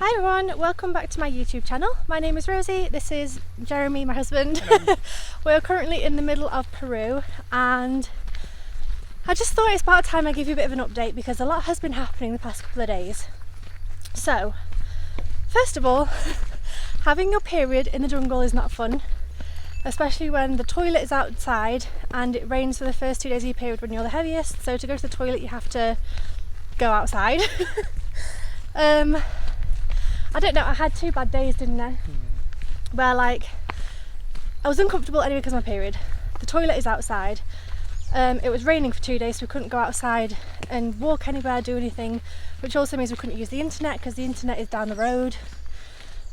Hi everyone, welcome back to my YouTube channel. My name is Rosie, this is Jeremy, my husband. We're currently in the middle of Peru and I just thought it's about time I give you a bit of an update because a lot has been happening the past couple of days. So, first of all, having your period in the jungle is not fun, especially when the toilet is outside and it rains for the first 2 days of your period when you're the heaviest, so to go to the toilet you have to go outside. I don't know, I had 2 bad days, didn't I? Where like, I was uncomfortable anyway because of my period. The toilet is outside. It was raining for 2 days so we couldn't go outside and walk anywhere, do anything, which also means we couldn't use the internet because the internet is down the road.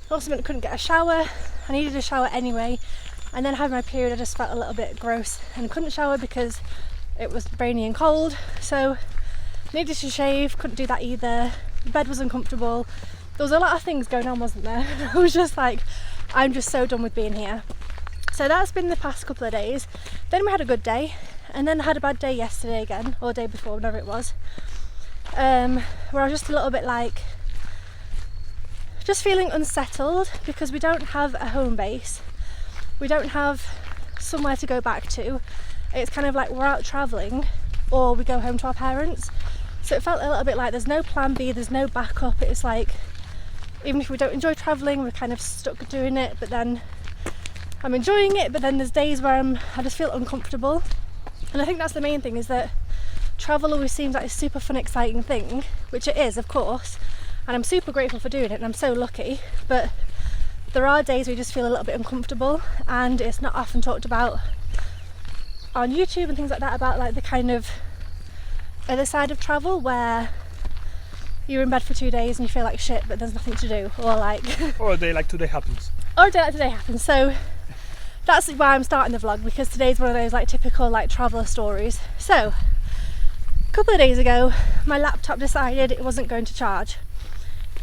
It also meant I couldn't get a shower. I needed a shower anyway, and then having my period I just felt a little bit gross and couldn't shower because it was rainy and cold, so needed to shave, couldn't do that either. The bed was uncomfortable. There was a lot of things going on, wasn't there? I was just like, I'm just so done with being here. So that's been the past couple of days. Then we had a good day, and then I had a bad day yesterday again, or day before, whenever it was, where I was just a little bit like, just feeling unsettled because we don't have a home base. We don't have somewhere to go back to. It's kind of like we're out travelling or we go home to our parents. So it felt a little bit like there's no plan B, there's no backup. It's like, even if we don't enjoy travelling, we're kind of stuck doing it, but then I'm enjoying it, but then there's days where I just feel uncomfortable. And I think that's the main thing, is that travel always seems like a super fun, exciting thing, which it is, of course, and I'm super grateful for doing it and I'm so lucky, but there are days where you just feel a little bit uncomfortable, and it's not often talked about on YouTube and things like that, about like the kind of other side of travel where you're in bed for 2 days and you feel like shit but there's nothing to do, or like or a day like today happens. Or a day like today happens. So that's why I'm starting the vlog, because today's one of those like typical like traveller stories. So a couple of days ago my laptop decided it wasn't going to charge,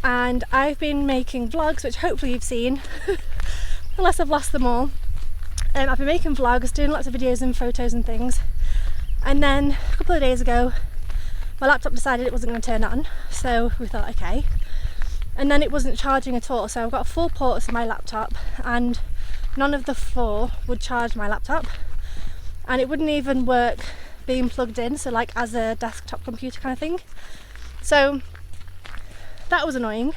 and I've been making vlogs, which hopefully you've seen unless I've lost them all. I've been making vlogs, doing lots of videos and photos and things, and then a couple of days ago my laptop decided it wasn't going to turn on, so we thought okay, and then it wasn't charging at all. So I've got 4 ports in my laptop and none of the 4 would charge my laptop, and it wouldn't even work being plugged in, so like as a desktop computer kind of thing. So that was annoying,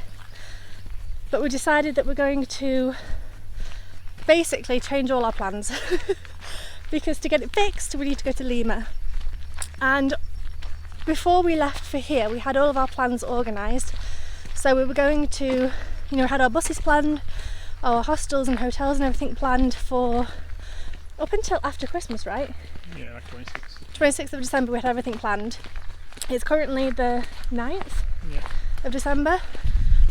but we decided that we're going to basically change all our plans because to get it fixed we need to go to Lima. And before we left for here we had all of our plans organised, so we were going to, you know, had our buses planned, our hostels and hotels and everything planned for up until after Christmas, right? Yeah, like 26th of December we had everything planned. It's currently the 9th of December,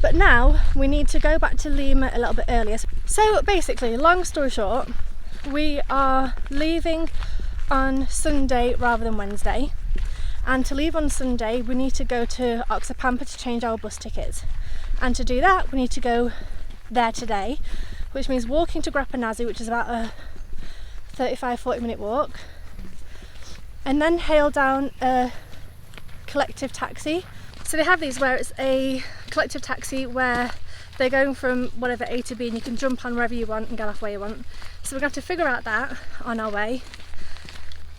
but now we need to go back to Lima a little bit earlier. So basically, long story short, we are leaving on Sunday rather than Wednesday, and to leave on Sunday we need to go to Oxapampa to change our bus tickets, and to do that we need to go there today, which means walking to Grapanazi, which is about a 35-40 minute walk, and then hail down a collective taxi. So they have these where it's a collective taxi where they're going from whatever A to B and you can jump on wherever you want and get off where you want. So we're going to have to figure out that on our way.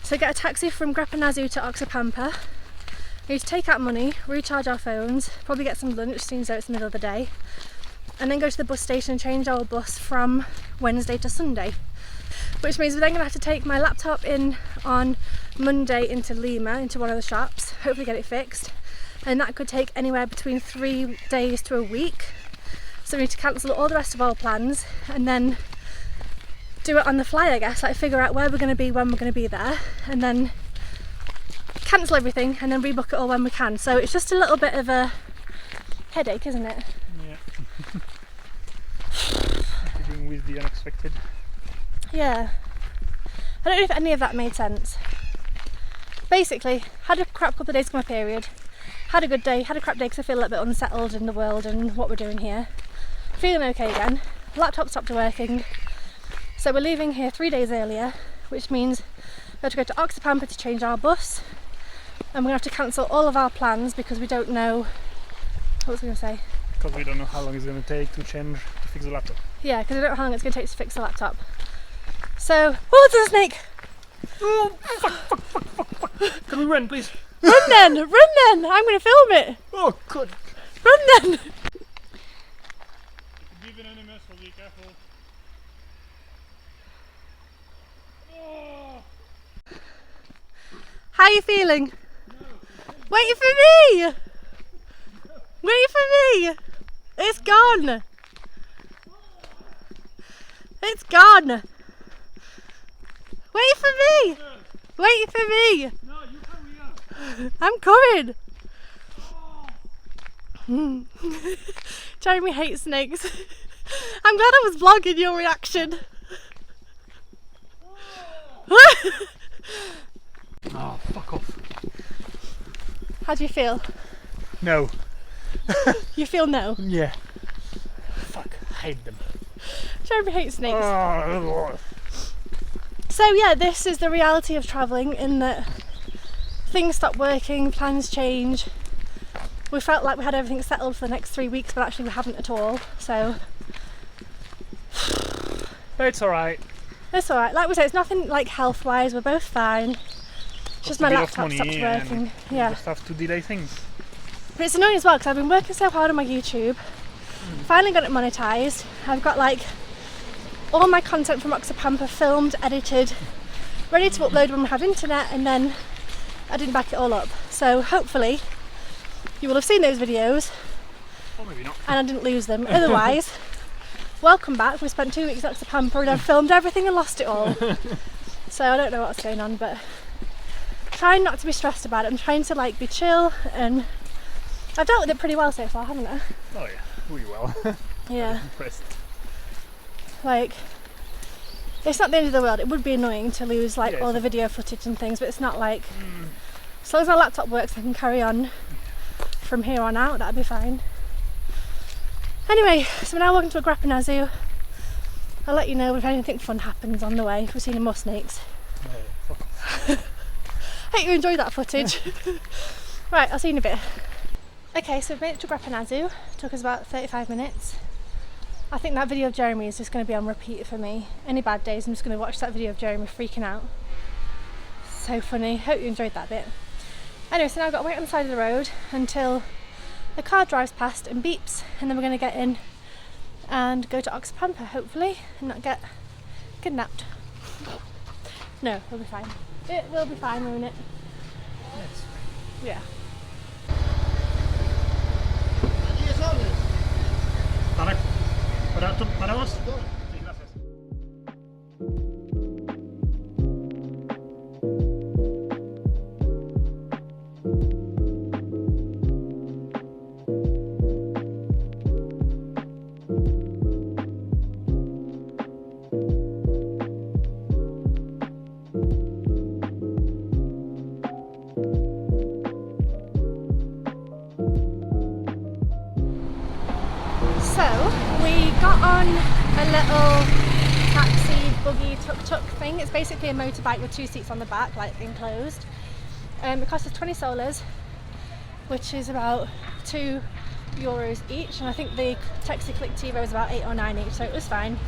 So get a taxi from Grapanazi to Oxapampa. We need to take out money, recharge our phones, probably get some lunch since it's the middle of the day, and then go to the bus station and change our bus from Wednesday to Sunday. Which means we're then going to have to take my laptop in on Monday into Lima, into one of the shops, hopefully get it fixed. And that could take anywhere between 3 days to a week. So we need to cancel all the rest of our plans and then do it on the fly, I guess, like figure out where we're going to be, when we're going to be there, and then cancel everything and then rebook it all when we can. So it's just a little bit of a headache, isn't it? Yeah. Dealing with the unexpected. Yeah. I don't know if any of that made sense. Basically, had a crap couple of days for my period. Had a good day, had a crap day because I feel a little bit unsettled in the world and what we're doing here. Feeling okay again. Laptop stopped working. So we're leaving here 3 days earlier, which means we have to go to Oxapampa to change our bus. And we're going to have to cancel all of our plans because we don't know... What was I going to say? Because we don't know how long it's going to take to fix the laptop. Yeah, because I don't know how long it's going to take to fix the laptop. So, oh, there's a snake! Oh, fuck. Can we run, please? Run then! Run then! I'm going to film it! Oh, good. Run then! It could be venomous, so be careful. Oh. How are you feeling? Wait for me! Wait for me! It's gone! It's gone! Wait for me! Wait for me! No, you hurry up. I'm coming! Jeremy hates snakes. I'm glad I was vlogging your reaction. Oh, fuck off. How do you feel? No. You feel no? Yeah. Fuck, I hate them. Jeremy hates snakes. Oh. So yeah, this is the reality of travelling, in that things stop working, plans change. We felt like we had everything settled for the next 3 weeks, but actually we haven't at all, so... It's alright. It's alright. Like we said, it's nothing like health-wise, we're both fine. It's just my laptop stopped working. Yeah. You just have to delay things. But it's annoying as well, because I've been working so hard on my YouTube. Finally got it monetised. I've got like all my content from Oxapampa filmed, edited, ready to upload when we have internet, and then I didn't back it all up. So hopefully you will have seen those videos, Or maybe not. and I didn't lose them. Otherwise, welcome back. We spent 2 weeks at Oxapampa and I've filmed everything and lost it all. So I don't know what's going on, but trying not to be stressed about it. I'm trying to like be chill, and I've dealt with it pretty well so far, haven't I? Oh yeah, really well. Yeah. I'm impressed. Like, it's not the end of the world. It would be annoying to lose like Yeah, all the video footage and things, but it's not like, as long as my laptop works, I can carry on from here on out. That'd be fine. Anyway, so we're now walking to a grappina zoo. I'll let you know if anything fun happens on the way. If we're seeing more snakes. Oh, fuck off. I hope you enjoyed that footage. Right, I'll see you in a bit. Okay, so we've made it to Grappina Zoo. Took us about 35 minutes. I think that video of Jeremy is just going to be on repeat for me. Any bad days, I'm just going to watch that video of Jeremy freaking out. So funny. Hope you enjoyed that bit. Anyway, so now I've got to wait on the side of the road until the car drives past and beeps, and then we're going to get in and go to Oxapampa, hopefully, and not get kidnapped. No, we'll be fine. It will be fine, won't it? Yes. Yeah. Para vos. Sí, gracias. So we got on a little taxi buggy tuk-tuk thing. It's basically a motorbike with 2 seats on the back, like enclosed. It cost us 20 soles, which is about €2 each, and I think the taxi collectivo was about 8 or 9 each, so it was fine.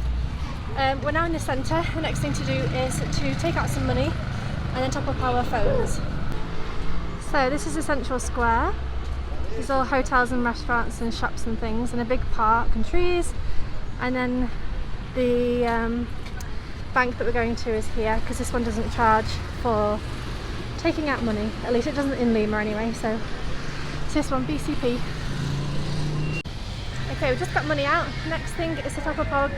We're now in the centre. The next thing to do is to take out some money and then top up our phones. So this is the central square. There's all hotels and restaurants and shops and things, and a big park and trees, and then the bank that we're going to is here, because this one doesn't charge for taking out money, at least it doesn't in Lima anyway, so it's this one, BCP. Okay, we just got money out. Next thing is to top up our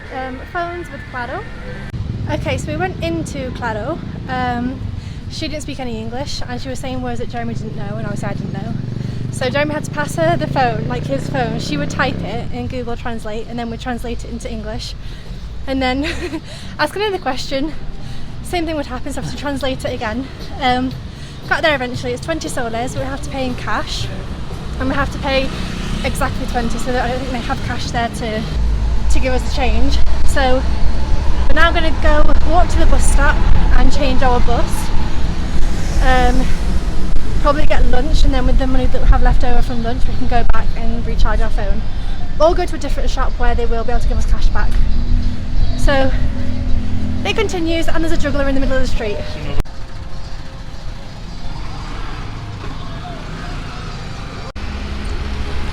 phones with Claro. Okay, so we went into Claro. She didn't speak any English, and she was saying words that Jeremy didn't know, and obviously I didn't know. So Jeremy had to pass her the phone, like his phone. She would type it in Google Translate, and then we'd translate it into English. And then ask another question, same thing would happen, so I have to translate it again. Got there eventually. It's 20 soles, but we have to pay in cash, and we have to pay exactly 20, so I don't think they have cash there to give us the change. So we're now going to go walk to the bus stop and change our bus. Probably get lunch, and then with the money that we have left over from lunch we can go back and recharge our phone. or go to a different shop where they will be able to give us cash back. So it continues, and there's a juggler in the middle of the street.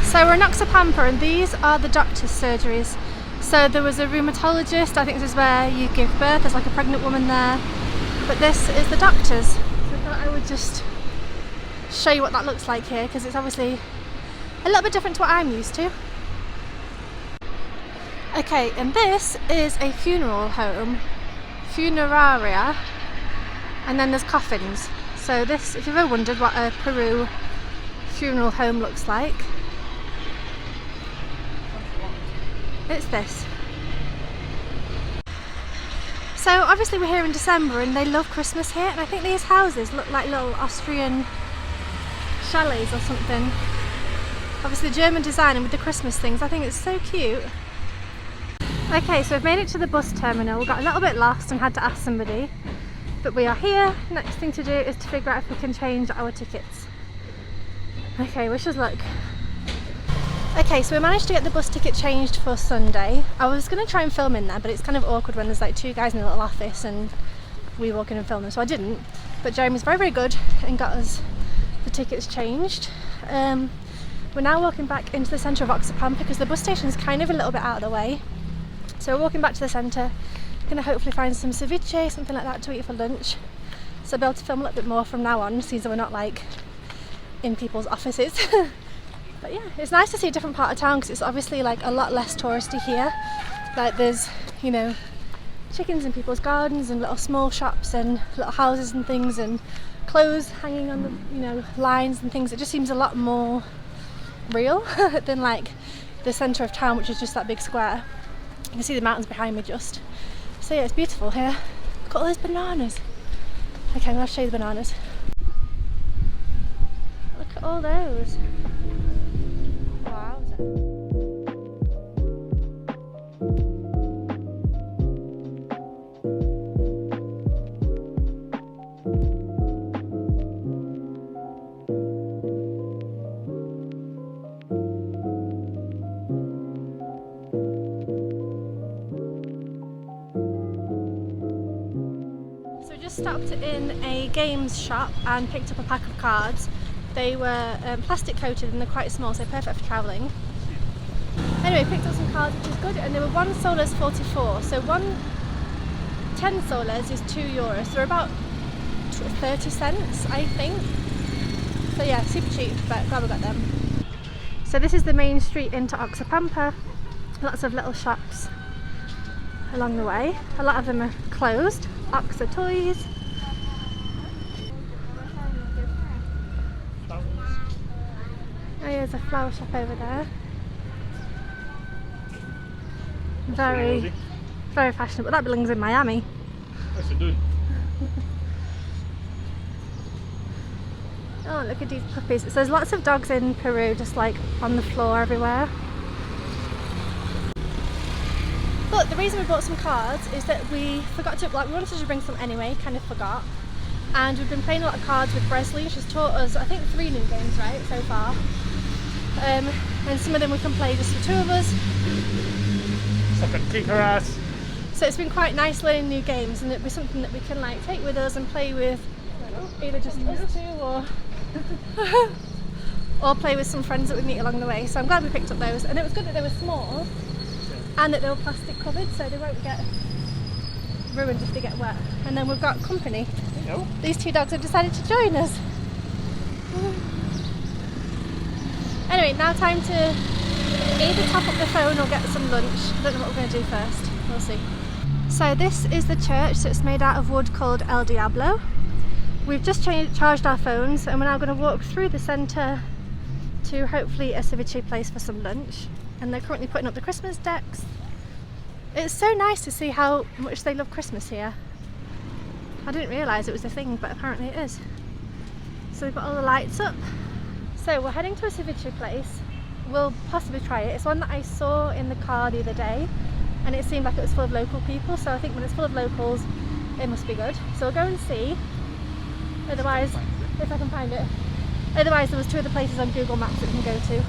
So we're in Oxapampa, and these are the doctor's surgeries. So there was a rheumatologist, I think this is where you give birth, there's like a pregnant woman there. But this is the doctor's. So I thought I would just show you what that looks like here, because it's obviously a little bit different to what I'm used to. Okay, and this is a funeral home, funeraria, and then there's coffins. So this, if you've ever wondered what a Peru funeral home looks like, it's this. So obviously we're here in December and they love Christmas here, and I think these houses look like little Austrian chalets or something. Obviously the German design, and with the Christmas things, I think it's so cute. Okay, so we've made it to the bus terminal. We got a little bit lost and had to ask somebody, but we are here. Next thing to do is to figure out if we can change our tickets. Okay, wish us luck. Okay, so we managed to get the bus ticket changed for Sunday. I was going to try and film in there, but it's kind of awkward when there's like two guys in a little office and we walk in and film them, so I didn't. But Jeremy's very, very good and got us the tickets changed. We're now walking back into the centre of Oxapampa because the bus station is kind of a little bit out of the way. So we're walking back to the centre, going to hopefully find some ceviche, something like that to eat for lunch. So I'll be able to film a little bit more from now on, since we're not like in people's offices. But yeah, it's nice to see a different part of town because it's obviously like a lot less touristy here. Like there's, you know, chickens in people's gardens and little small shops and little houses and things and clothes hanging on the, you know, lines and things. It just seems a lot more real than like the centre of town, which is just that big square. You can see the mountains behind me just. So yeah, it's beautiful here. Look at all those bananas. Okay, I'm going to show you the bananas. Look at all those. Stopped in a games shop and picked up a pack of cards. They were plastic coated and they're quite small, so perfect for travelling. Anyway, picked up some cards, which is good, and they were 1 soles 44, so 10 soles is €2, so they're about 30 cents, I think. So yeah, super cheap, but glad we got them. So this is the main street into Oxapampa. Lots of little shops along the way. A lot of them are closed. Oxa toys. Oh, there's a flower shop over there. Very, very fashionable. That belongs in Miami. Yes, it does. Oh, look at these puppies. So there's lots of dogs in Peru, just like on the floor everywhere. But the reason we bought some cards is that we forgot to, like, we wanted to bring some anyway, kind of forgot. And we've been playing a lot of cards with Bresley. She's taught us, I think, 3 new games, right, so far. And some of them we can play just the 2 of us. So I can kick her ass. So it's been quite nice learning new games, and it'll be something that we can like take with us and play with, either just us 2 or play with some friends that we meet along the way. So I'm glad we picked up those, and it was good that they were small. And that they were plastic covered, so they won't get ruined if they get wet. And then we've got company. No. These 2 dogs have decided to join us. Anyway, now time to either top up the phone or get some lunch. I don't know what we're going to do first. We'll see. So this is the church that's made out of wood called El Diablo. We've just charged our phones and we're now going to walk through the centre to hopefully a ceviche place for some lunch. And they're currently putting up the Christmas decks. It's so nice to see how much they love Christmas here. I didn't realise it was a thing, but apparently it is. So we've got all the lights up. So we're heading to a ceviche place. We'll possibly try it. It's one that I saw in the car the other day and it seemed like it was full of local people, so I think when it's full of locals it must be good. So we'll go and see. Otherwise, if I can find it. Otherwise there was 2 other places on Google Maps that we can go to.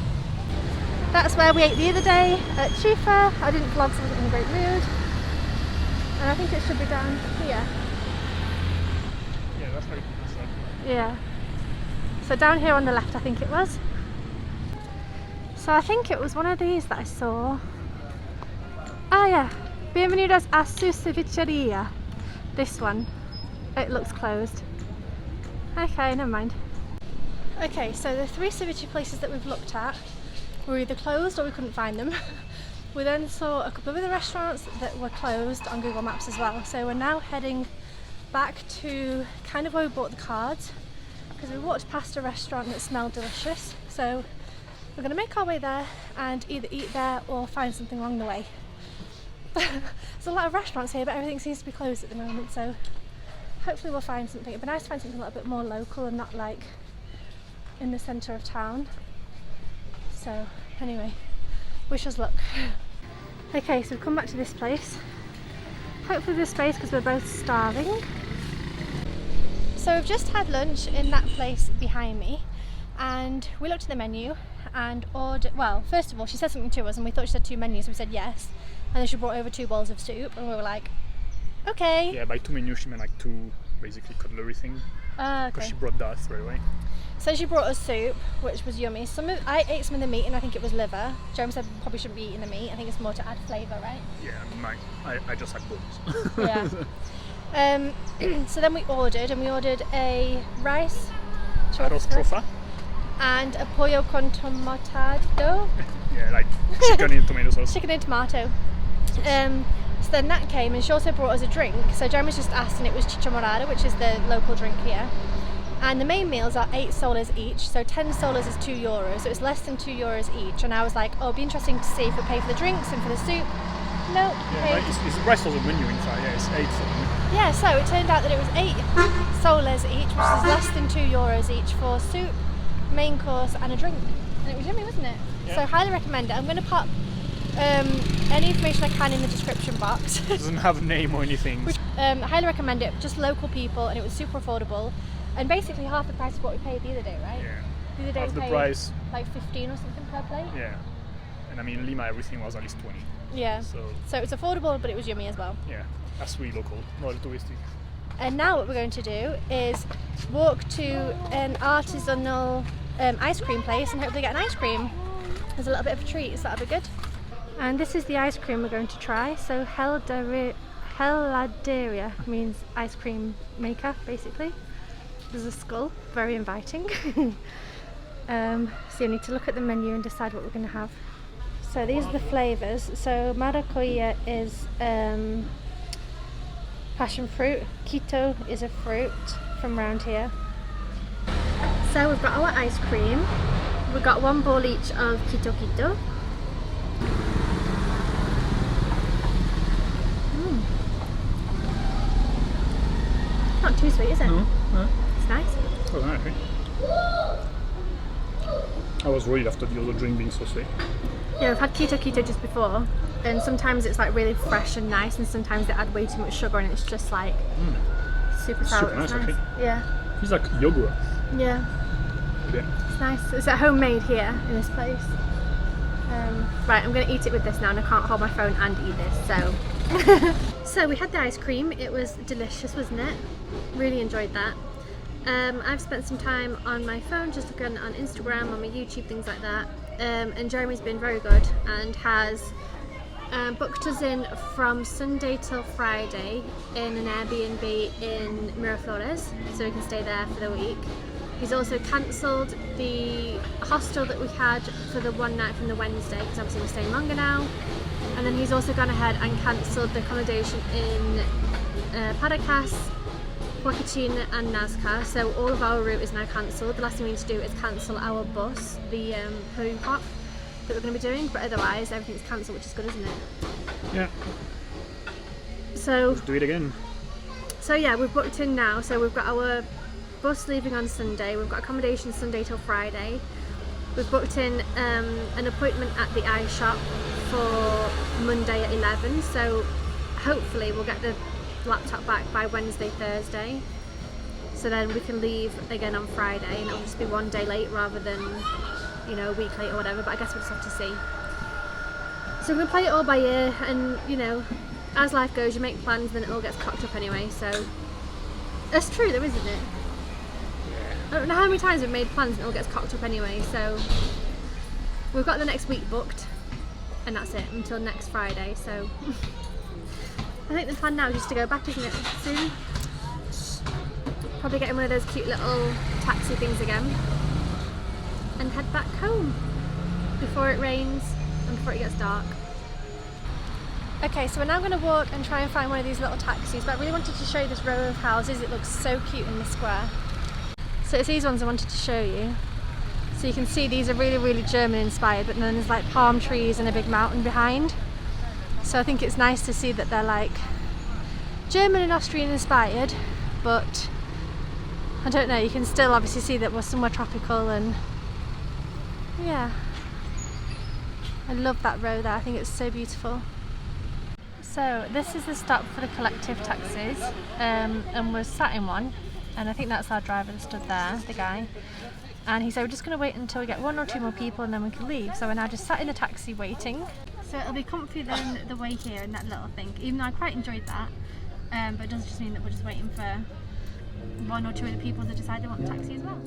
That's where we ate the other day at Chufa. I didn't vlog, so I wasn't in a great mood. And I think it should be down here. Yeah, that's very good. Yeah. So down here on the left, I think it was. So I think it was one of these that I saw. Oh yeah. Bienvenidos a su cevicheria. This one. It looks closed. Okay, never mind. Okay, so the 3 ceviche places that we've looked at were either closed or we couldn't find them. We then saw a couple of other restaurants that were closed on Google Maps as well. So we're now heading back to kind of where we bought the cards, because we walked past a restaurant that smelled delicious. So we're going to make our way there and either eat there or find something along the way. There's a lot of restaurants here, but everything seems to be closed at the moment, so hopefully we'll find something. It'd be nice to find something a little bit more local and not like in the centre of town. So anyway, wish us luck. Okay, so we've come back to this place. Hopefully there's space because we're both starving. So we've just had lunch in that place behind me, and we looked at the menu and ordered, well, first of all she said something to us and we thought she said 2 menus, so we said yes, and then she brought over 2 bowls of soup and we were like, okay. Yeah, by 2 menus she meant like 2 basically cutlery thing. Because Okay. she brought that straight away. So she brought us soup, which was yummy. I ate some of the meat and I think it was liver. Jeremy said we probably shouldn't be eating the meat. I think it's more to add flavour, right? Yeah, I just had bones. Yeah. So then we ordered a rice Arroz trofa. and a pollo con tomatado. Yeah, like chicken and tomato sauce. Chicken and tomato. So then that came, and she also brought us a drink. So Jeremy's just asked, and it was chicha morada, which is the local drink here. And the main meals are 8 soles each, so 10 soles is €2, so it's less than €2 each. And I was like, oh, it'd be interesting to see if we pay for the drinks and for the soup. No, Yeah, like it's the rest of the menu inside. Yeah, it's 8 something. yeah, so it turned out that it was 8 soles each, which is less than €2 each for soup, main course and a drink. And it was yummy, wasn't it? Yeah. So highly recommend it. I'm going to pop any information I can in the description box. It doesn't have a name or anything. I highly recommend it, just local people, and it was super affordable. And basically half the price of what we paid the other day, right? Yeah. The other day Half we the paid price. like 15 or something per plate. Yeah. And I mean, Lima, everything was at least 20. Yeah. So it was affordable, but it was yummy as well. yeah, that's really local, not touristic. And now what we're going to do is walk to an artisanal ice cream place and hopefully get an ice cream. There's a little bit of a treat, so that'll be good. And this is the ice cream we're going to try. So heladeria means ice cream maker, basically. There's a skull, very inviting. So you need to look at the menu and decide what we're going to have. So these are the flavours. So maracuya is passion fruit. Quito is a fruit from around here. So we've got our ice cream. We've got 1 bowl each of Quito. Not too sweet, is it? No. It's nice. Oh, nice. I was worried after the other drink being so sweet. Yeah, we've had Quito just before, and sometimes it's like really fresh and nice, and sometimes they add way too much sugar and it's just like super sour. Super nice, It's actually. Yeah. It's like yogurt. Yeah. Yeah. It's nice. It's homemade here in this place. Right, I'm going to eat it with this now, and I can't hold my phone and eat this, so. So we had the ice cream. It was delicious, wasn't it? Really enjoyed that. I've spent some time on my phone just looking on Instagram, on my YouTube, things like that. And Jeremy's been very good and has booked us in from Sunday till Friday in an Airbnb in Miraflores, so we can stay there for the week. He's also cancelled the hostel that we had for the one night from the Wednesday, because obviously we're staying longer now. And then he's also gone ahead and cancelled the accommodation in Paracas, Huacatin and Nazca, so all of our route is now cancelled. The last thing we need to do is cancel our bus, the Peru hop that we're going to be doing, but otherwise everything's cancelled, which is good, isn't it? Yeah. So Let's do it again. So yeah, we've booked in now, so we've got our bus leaving on Sunday, we've got accommodation Sunday till Friday. We've booked in an appointment at the eye shop for Monday at 11, so hopefully we'll get the laptop back by Wednesday, Thursday, so then we can leave again on Friday, and it'll just be one day late rather than you know, a week later or whatever, but I guess we'll just have to see. So I'm going to play it all by ear, and you know, as life goes, you make plans, then it all gets cocked up anyway, so that's true though, isn't it? I don't know how many times we've made plans and it all gets cocked up anyway, so we've got the next week booked, and that's it until next Friday, so I think the plan now is just to go back, isn't it, soon? Probably getting one of those cute little taxi things again and head back home before it rains and before it gets dark. Okay, so we're now going to walk and try and find one of these little taxis, but I really wanted to show you this row of houses. It looks so cute in the square. So it's these ones I wanted to show you. So you can see these are really, really German inspired, but then there's like palm trees and a big mountain behind. So I think it's nice to see that they're like German and Austrian inspired, but I don't know, you can still obviously see that we're somewhere tropical, and yeah. I love that row there, I think it's so beautiful. So this is the stop for the collective taxis, and we're sat in one, and I think that's our driver that stood there, the guy, and he said we're just going to wait until we get 1 or 2 more people and then we can leave. So we're now just sat in the taxi waiting. So it'll be comfier than the way here in that little thing, even though I quite enjoyed that, but it does just mean that we're just waiting for 1 or 2 of the people to decide they want a taxi as well.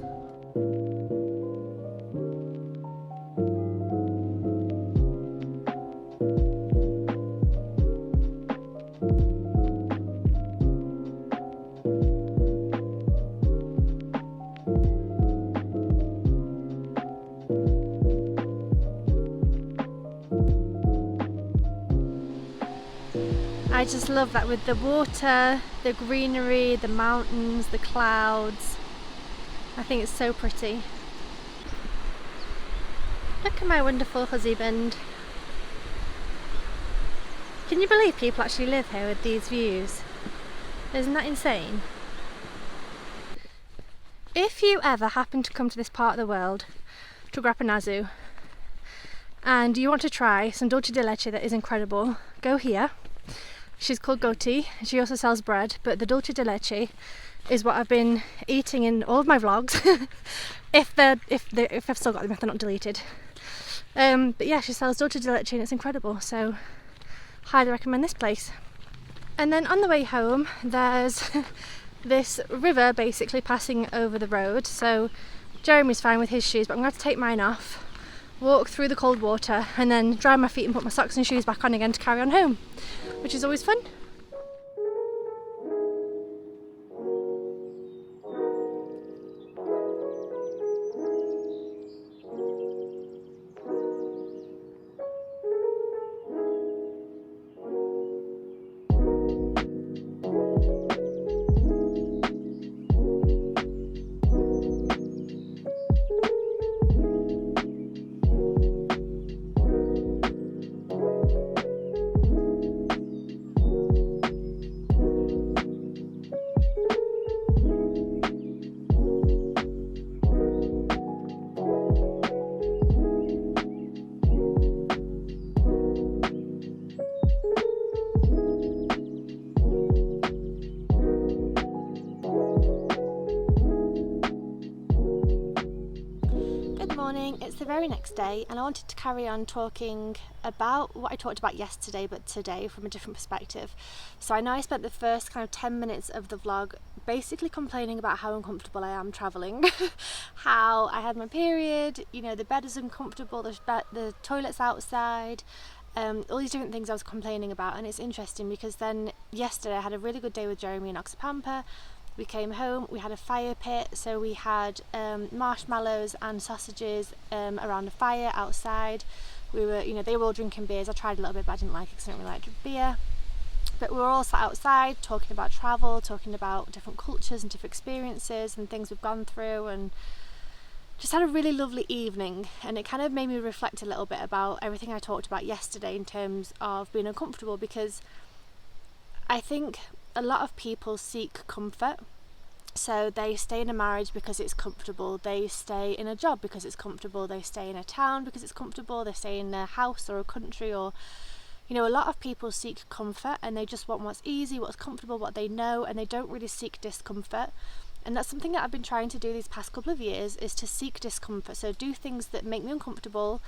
I just love that, with the water, the greenery, the mountains, the clouds. I think it's so pretty. Look at my wonderful husband. Can you believe people actually live here with these views? Isn't that insane? If you ever happen to come to this part of the world, to Grapanazu, and you want to try some dulce de leche that is incredible, go here. She's called Goti. She also sells bread, but the dulce de leche is what I've been eating in all of my vlogs. if I've still got them, if they're not deleted. But yeah, she sells dulce de leche and it's incredible. So highly recommend this place. And then on the way home, there's this river basically passing over the road. So Jeremy's fine with his shoes, but I'm going to have to take mine off, walk through the cold water, and then dry my feet and put my socks and shoes back on again to carry on home, which is always fun. It's the very next day, and I wanted to carry on talking about what I talked about yesterday, but today from a different perspective. So I know I spent the first kind of 10 minutes of the vlog basically complaining about how uncomfortable I am travelling, how I had my period, you know, the bed is uncomfortable, the toilet's outside, all these different things I was complaining about. And it's interesting because then yesterday I had a really good day with Jeremy in Oxapampa. We came home, we had a fire pit, so we had marshmallows and sausages around a fire outside. We were, you know, they were all drinking beers. I tried a little bit, but I didn't like it because I don't really like beer. But we were all sat outside talking about travel, talking about different cultures and different experiences and things we've gone through, and just had a really lovely evening. And it kind of made me reflect a little bit about everything I talked about yesterday in terms of being uncomfortable, because I think a lot of people seek comfort. So they stay in a marriage because it's comfortable, they stay in a job because it's comfortable, they stay in a town because it's comfortable, they stay in a house or a country, or, you know, a lot of people seek comfort and they just want what's easy, what's comfortable, what they know, and they don't really seek discomfort. And that's something that I've been trying to do these past couple of years, is to seek discomfort. So do things that make me uncomfortable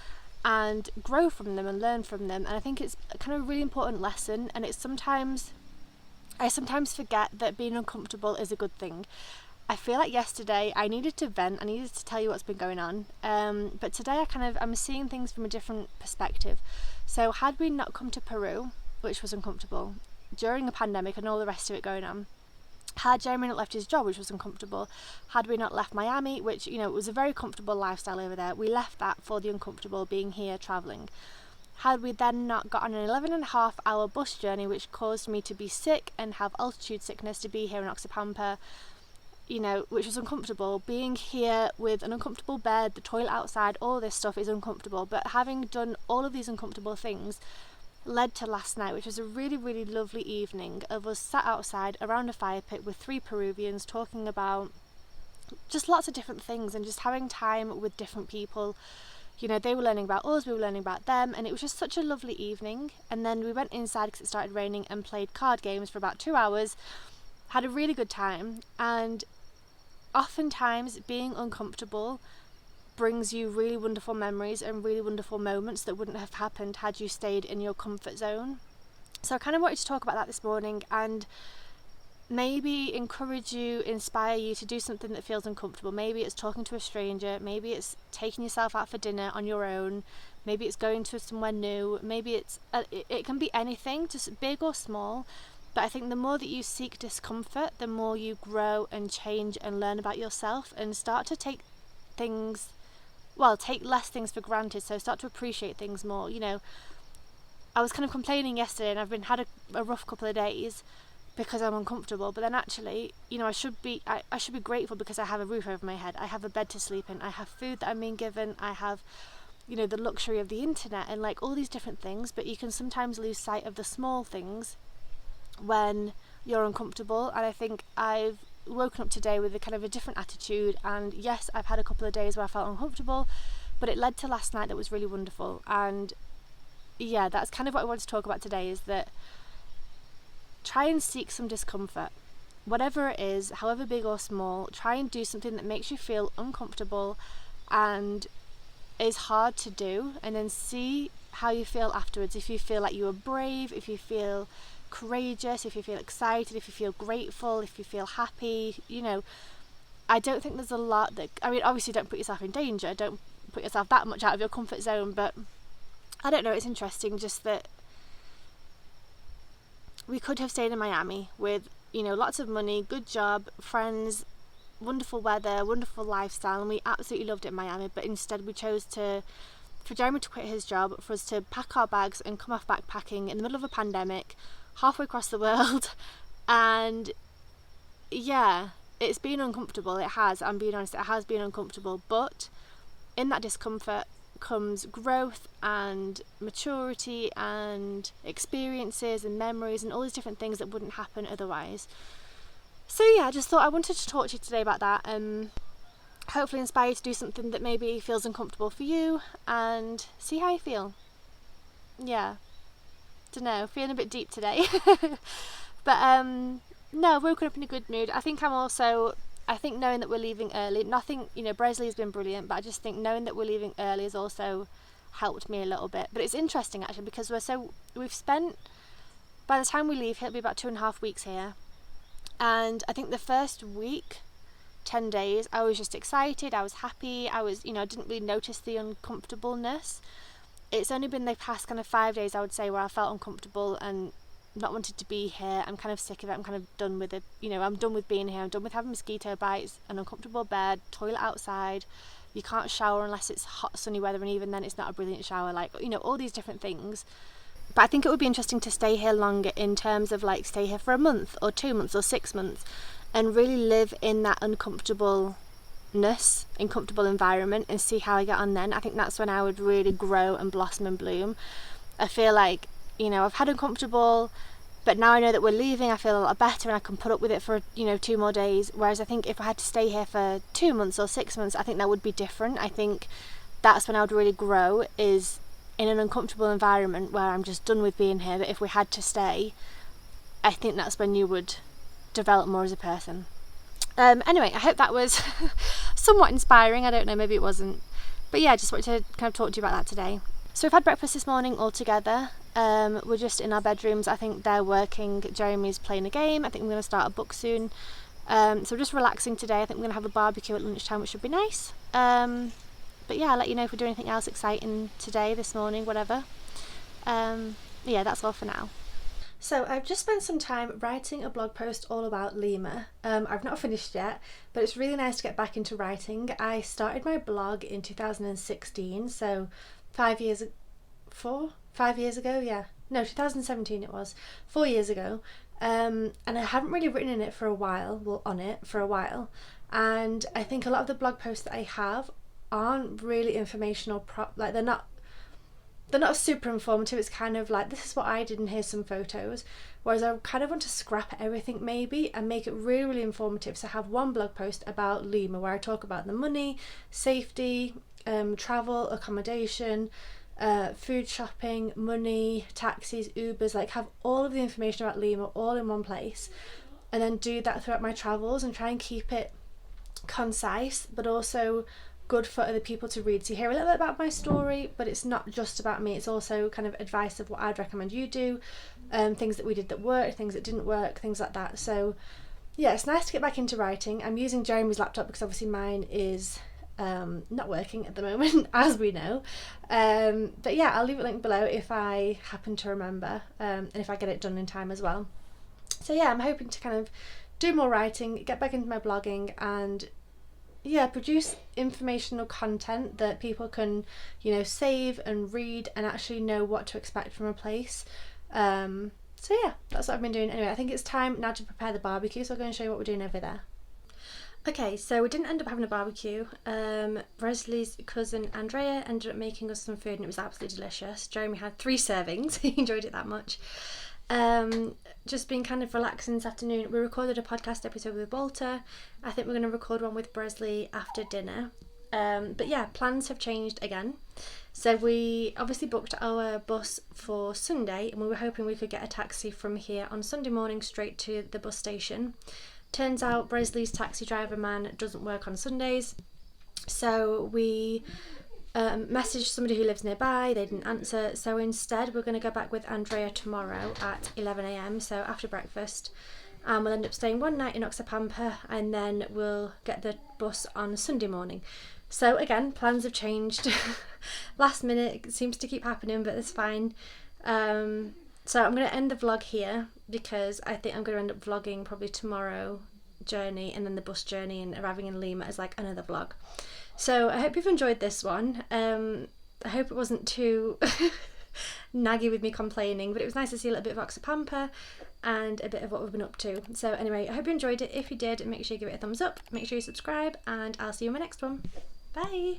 and grow from them and learn from them. And I think it's kind of a really important lesson, and I sometimes forget that being uncomfortable is a good thing. I feel like yesterday I needed to vent, I needed to tell you what's been going on, but today I'm seeing things from a different perspective. So had we not come to Peru, which was uncomfortable, during a pandemic and all the rest of it going on, had Jeremy not left his job, which was uncomfortable, had we not left Miami, which, you know, was a very comfortable lifestyle over there, we left that for the uncomfortable, being here travelling. Had we then not got on an 11.5-hour bus journey, which caused me to be sick and have altitude sickness, to be here in Oxapampa, you know, which was uncomfortable. Being here with an uncomfortable bed, the toilet outside, all this stuff is uncomfortable. But having done all of these uncomfortable things led to last night, which was a really, really lovely evening of us sat outside around a fire pit with 3 Peruvians talking about just lots of different things and just having time with different people. You know, they were learning about us, we were learning about them, and it was just such a lovely evening. And then we went inside because it started raining and played card games for about 2 hours, had a really good time. And oftentimes being uncomfortable brings you really wonderful memories and really wonderful moments that wouldn't have happened had you stayed in your comfort zone. So I kind of wanted to talk about that this morning and maybe encourage you, inspire you to do something that feels uncomfortable. Maybe it's talking to a stranger, maybe it's taking yourself out for dinner on your own, maybe it's going to somewhere new, maybe it can be anything, just big or small. But I think the more that you seek discomfort, the more you grow and change and learn about yourself and start to take less things for granted. So start to appreciate things more. You know, I was kind of complaining yesterday, and I've had a rough couple of days because I'm uncomfortable. But then actually, you know, I should be grateful because I have a roof over my head. I have a bed to sleep in. I have food that I'm being given. I have, you know, the luxury of the internet and like all these different things. But you can sometimes lose sight of the small things when you're uncomfortable. And I think I've woken up today with a kind of a different attitude, and yes, I've had a couple of days where I felt uncomfortable, but it led to last night that was really wonderful. And yeah, that's kind of what I want to talk about today, is that try and seek some discomfort, whatever it is, however big or small. Try and do something that makes you feel uncomfortable and is hard to do, and then see how you feel afterwards. If you feel like you were brave, if you feel courageous, if you feel excited, if you feel grateful, if you feel happy. You know, I don't think there's a lot that, I mean, obviously don't put yourself in danger, don't put yourself that much out of your comfort zone, but I don't know, it's interesting just that we could have stayed in Miami with, you know, lots of money, good job, friends, wonderful weather, wonderful lifestyle, and we absolutely loved it in Miami. But instead we chose for Jeremy to quit his job, for us to pack our bags and come off backpacking in the middle of a pandemic, halfway across the world. And yeah, it's been uncomfortable. It has, I'm being honest, it has been uncomfortable, but in that discomfort comes growth and maturity and experiences and memories and all these different things that wouldn't happen otherwise. So yeah, I just thought I wanted to talk to you today about that, and hopefully inspire you to do something that maybe feels uncomfortable for you and see how you feel. Yeah, don't know, feeling a bit deep today. But no, I've woken up in a good mood. I think knowing that we're leaving early, nothing, you know, Bresley has been brilliant, but I just think knowing that we're leaving early has also helped me a little bit. But it's interesting actually, because we've spent, by the time we leave, it'll be about 2.5 weeks here. And I think the first week, 10 days, I was just excited, I was happy, I didn't really notice the uncomfortableness. It's only been the past kind of 5 days, I would say, where I felt uncomfortable and not wanted to be here. I'm kind of sick of it, I'm kind of done with it, you know, I'm done with being here, I'm done with having mosquito bites, an uncomfortable bed, toilet outside, you can't shower unless it's hot sunny weather, and even then it's not a brilliant shower, like, you know, all these different things. But I think it would be interesting to stay here longer, in terms of like stay here for a month or 2 months or 6 months and really live in that uncomfortable environment and see how I get on then. I think that's when I would really grow and blossom and bloom. I feel like, you know, I've had uncomfortable, but now I know that we're leaving, I feel a lot better and I can put up with it for, you know, 2 more days. Whereas I think if I had to stay here for 2 months or 6 months, I think that would be different. I think that's when I would really grow, is in an uncomfortable environment where I'm just done with being here. But if we had to stay, I think that's when you would develop more as a person. Anyway, I hope that was somewhat inspiring. I don't know, maybe it wasn't. But yeah, just wanted to kind of talk to you about that today. So we've had breakfast this morning all together. We're just in our bedrooms. I think they're working. Jeremy's playing a game. I think we're going to start a book soon. So we're just relaxing today. I think we're going to have a barbecue at lunchtime, which should be nice. But yeah, I'll let you know if we do anything else exciting today, this morning, whatever. Yeah, that's all for now. So I've just spent some time writing a blog post all about lima. I've not finished yet, but it's really nice to get back into writing. I started my blog in 2016, so 5 years ago, yeah. No, 2017 it was, 4 years ago. And I haven't really written in it for a while, and I think a lot of the blog posts that I have aren't really informational, like they're not super informative. It's kind of like, this is what I did and here's some photos, whereas I kind of want to scrap everything maybe and make it really, really informative. So I have one blog post about lima where I talk about the money, safety, travel, accommodation, food shopping, money, taxis, Ubers, like have all of the information about lima all in one place, and then do that throughout my travels and try and keep it concise but also good for other people to read. So you hear a little bit about my story, but it's not just about me, it's also kind of advice of what I'd recommend you do, things that we did that worked, things that didn't work, things like that. So yeah, it's nice to get back into writing. I'm using Jeremy's laptop because obviously mine is not working at the moment, as we know. But yeah, I'll leave a link below if I happen to remember, and if I get it done in time as well. So yeah, I'm hoping to kind of do more writing, get back into my blogging, and yeah, produce informational content that people can, you know, save and read and actually know what to expect from a place. So yeah, that's what I've been doing. Anyway, I think it's time now to prepare the barbecue, so I'm going to show you what we're doing over there. Okay, so we didn't end up having a barbecue. Rosalie's cousin Andrea ended up making us some food and it was absolutely delicious. Jeremy had 3 servings, he enjoyed it that much. Just been kind of relaxing this afternoon. We recorded a podcast episode with Walter. I think we're going to record one with Bresley after dinner. But yeah, plans have changed again. So we obviously booked our bus for Sunday and we were hoping we could get a taxi from here on Sunday morning straight to the bus station. Turns out Bresley's taxi driver man doesn't work on Sundays. So we messaged somebody who lives nearby, they didn't answer, so instead we're going to go back with Andrea tomorrow at 11 AM, so after breakfast, and we'll end up staying one night in Oxapampa and then we'll get the bus on Sunday morning. So again, plans have changed. Last minute, it seems to keep happening, but it's fine. So I'm going to end the vlog here because I think I'm going to end up vlogging probably tomorrow journey and then the bus journey and arriving in Lima as like another vlog. So I hope you've enjoyed this one. I hope it wasn't too naggy with me complaining, but it was nice to see a little bit of Oxapampa and a bit of what we've been up to. So anyway, I hope you enjoyed it. If you did, make sure you give it a thumbs up, make sure you subscribe, and I'll see you in my next one. Bye!